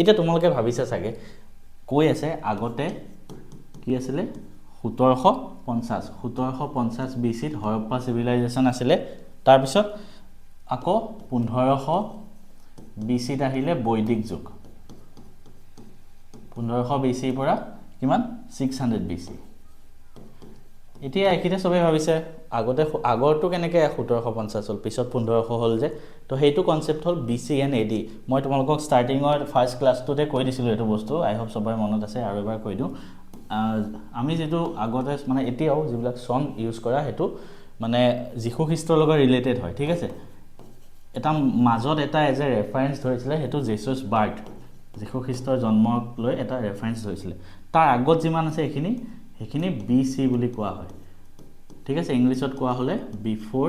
এটা তোমালোকে ভাবিছা চাগে কৈ আছে আগতে কি আছিলে 1750 BC-ত হৰপ্পা সিভিলাইজেশন আছিলে তাৰ পিছত আকৌ 1500 BC-ত আহিলে বৈদিক যুগ 1500 BC পৰা কিমান 600 BC এতিয়া একিটা সবে ভাবিছে আগতে আগৰটো কেনেকে 1750 হল পিছত 1500 হল যে তো হেতু concept hall BC and AD মই তোমালোকক স্টাৰ্টিংৰ ফাৰ্স্ট ক্লাছটোতে কৈ দিছিলো এটো বস্তু আই হোপ সবাই মনত আছে আৰু এবাৰ কৈ দিও আমি যেটো আগতে মানে এতিয়াও যিবিলাক সন ইউজ কৰা হেতু মানে যীশু খ্ৰীষ্টৰ লগত ৰিলেটেড হয় ঠিক আছে এটা মাজত এটা এজ এ ৰেফাৰেন্স ধৰিছিলে হেতু জেছাছ বাৰ্থ যীশু খ্ৰীষ্টৰ জন্মক লৈ এটা ৰেফাৰেন্স ধৰিছিলে তাৰ আগত যিমান আছে এখিনি BC বুলি কোৱা হয় ঠিক আছে ইংলিছত কোৱা হলে বিফৰ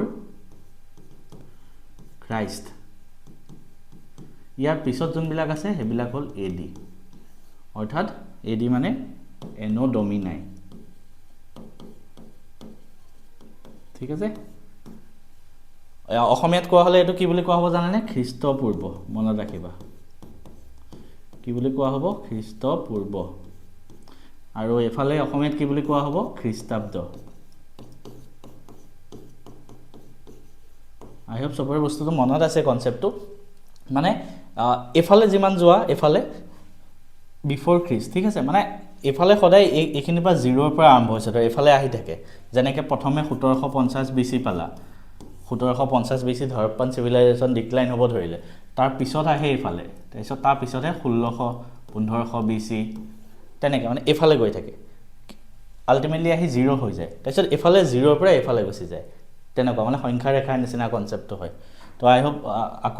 ক্ৰাইষ্ট ইয়াৰ পিছত যোনবিলাক আছে হেবিলাক হল AD অৰ্থাৎ AD মানে এনো ডমিনাই ঠিক আছে অসমীয়াত কোৱা হলে এটো কি বুলি কোৱা হ'ব জানানে খ্ৰীষ্টপূৰ্ব মনত ৰাখিবা কি বুলি কোৱা হ'ব খ্ৰীষ্টপূৰ্ব আৰু এফালে অসমীয়াত কি বুলি কোৱা হ'ব খ্ৰীষ্টাব্দ আই হোপ সবৰে বস্তুটো মনত আছে কনসেপ্টটো মানে এফালে যিমান যোৱা এফালে বিফৰ খ্ৰীষ্ট ঠিক আছে মানে এফালে সদায় এখিনি পৰা 0 ৰ পৰা আৰম্ভ হৈছে তো এফালে আহি থাকে যেনেকৈ প্ৰথমে 1750 BC পালা 1750 BC হৰপ্পান সিভিলাইজেশন ডিক্লাইন হ'ব ধৰিলে তাৰ পিছত আহে এফালে তাৰপিছত তাৰ পিছতে 1600 1500 BC তেনেকৈ মানে এফালে গৈ থাকে আলটিমেটলি আহি 0 হৈ যায় তাৰপিছত এফালে 0 ৰ পৰা এফালে গুচি যায় তেনেকুৱা মানে সংখ্যা ৰেখাৰ নিচিনা কনসেপ্টটো হয় তো আই হোপ আকৌ